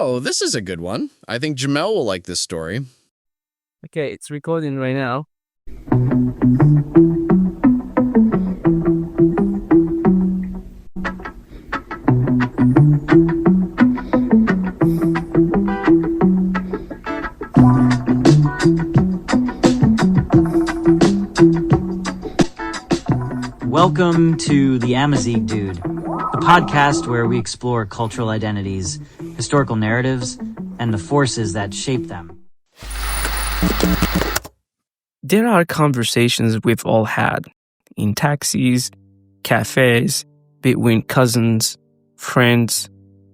Oh, this is a good one. I think Jamel will like this story. Okay, it's recording right now. Welcome to the Amazigh Dude, the podcast where we explore cultural identities, historical narratives, and the forces that shape them. There are conversations we've all had in taxis, cafes, between cousins, friends,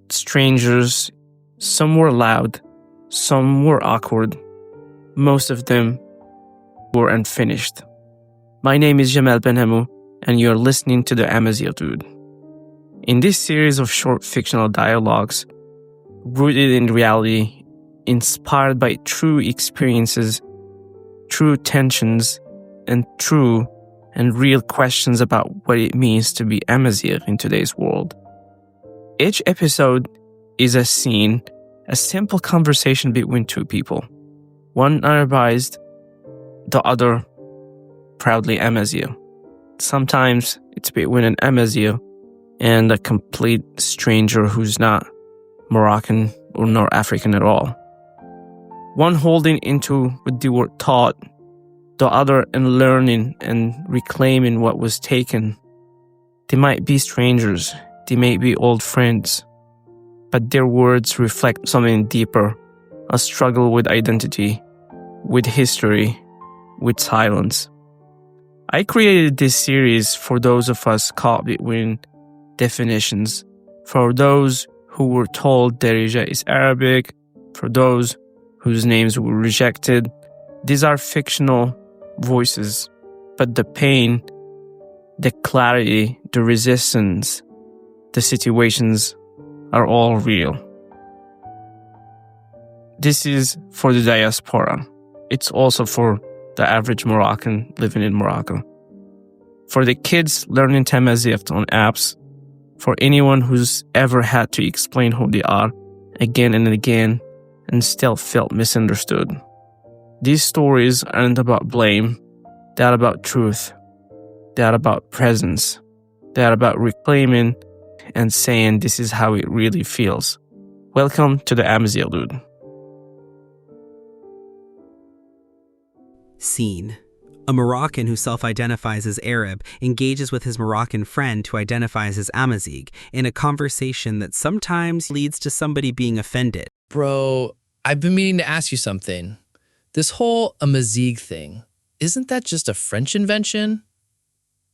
strangers. Some were loud, some were awkward. Most of them were unfinished. My name is Jamel Benhamou, and you're listening to the Tamazight Dude. In this series of short fictional dialogues, rooted in reality, inspired by true experiences, true tensions, and true and real questions about what it means to be Amazigh in today's world. Each episode is a scene, a simple conversation between two people. One Arabized, the other proudly Amazigh. Sometimes it's between an Amazigh and a complete stranger who's not Moroccan or North African at all. One holding into what they were taught, the other in learning and reclaiming what was taken. They might be strangers, they may be old friends, but their words reflect something deeper, a struggle with identity, with history, with silence. I created this series for those of us caught between definitions, for those who were told Darija is Arabic, for those whose names were rejected. These are fictional voices, but the pain, the clarity, the resistance, the situations are all real. This is for the diaspora. It's also for the average Moroccan living in Morocco. For the kids learning Tamazight on apps, for anyone who's ever had to explain who they are again and again and still felt misunderstood. These stories aren't about blame, they're about truth, they're about presence, they're about reclaiming and saying this is how it really feels. Welcome to the Tamazight Dude. Scene. A Moroccan who self-identifies as Arab engages with his Moroccan friend who identifies as Amazigh in a conversation that sometimes leads to somebody being offended. Bro, I've been meaning to ask you something. This whole Amazigh thing, isn't that just a French invention?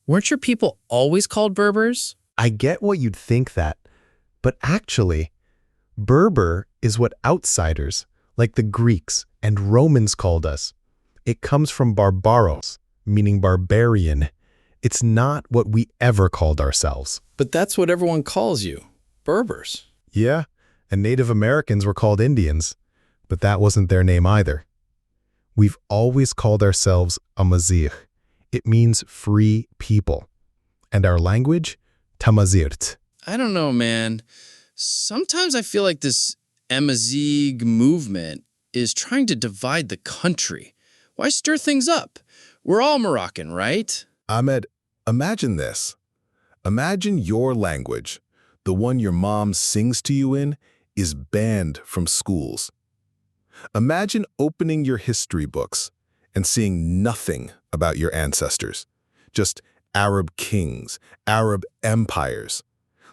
Weren't your people always called Berbers? I get what you'd think that, but actually, Berber is what outsiders, like the Greeks and Romans called us. It comes from barbaros, meaning barbarian. It's not what we ever called ourselves. But that's what everyone calls you, Berbers. Yeah, and Native Americans were called Indians, but that wasn't their name either. We've always called ourselves Amazigh. It means free people. And our language, Tamazight. I don't know, man. Sometimes I feel like this Amazigh movement is trying to divide the country. Why stir things up? We're all Moroccan, right? Ahmed, imagine this. Imagine your language, the one your mom sings to you in, is banned from schools. Imagine opening your history books and seeing nothing about your ancestors, just Arab kings, Arab empires,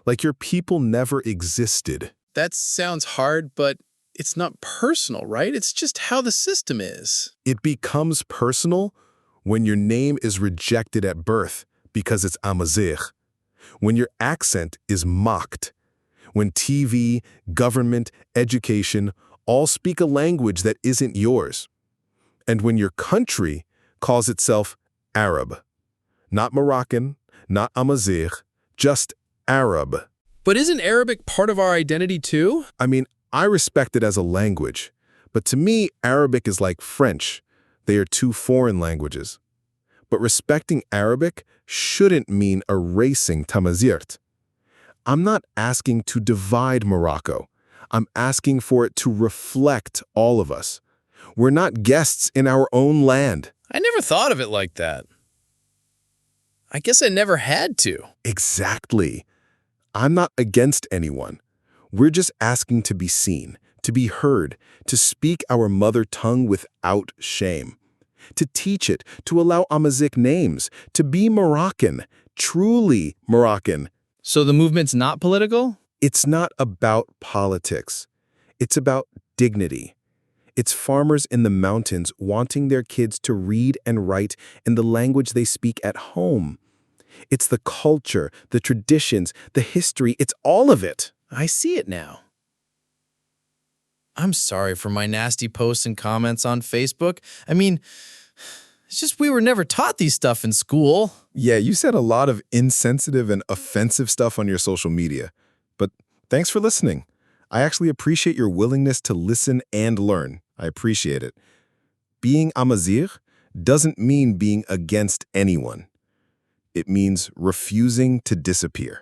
like your people never existed. That sounds hard, but it's not personal, right? It's just how the system is. It becomes personal when your name is rejected at birth because it's Amazigh, when your accent is mocked, when TV, government, education all speak a language that isn't yours, and when your country calls itself Arab. Not Moroccan, not Amazigh, just Arab. But isn't Arabic part of our identity too? I mean, I respect it as a language, but to me, Arabic is like French. They are two foreign languages. But respecting Arabic shouldn't mean erasing Tamazight. I'm not asking to divide Morocco. I'm asking for it to reflect all of us. We're not guests in our own land. I never thought of it like that. I guess I never had to. Exactly. I'm not against anyone. We're just asking to be seen, to be heard, to speak our mother tongue without shame, to teach it, to allow Amazigh names, to be Moroccan, truly Moroccan. So the movement's not political? It's not about politics. It's about dignity. It's farmers in the mountains wanting their kids to read and write in the language they speak at home. It's the culture, the traditions, the history, it's all of it. I see it now. I'm sorry for my nasty posts and comments on Facebook. I mean, it's just we were never taught these stuff in school. Yeah, you said a lot of insensitive and offensive stuff on your social media. But thanks for listening. I actually appreciate your willingness to listen and learn. I appreciate it. Being Amazigh doesn't mean being against anyone. It means refusing to disappear.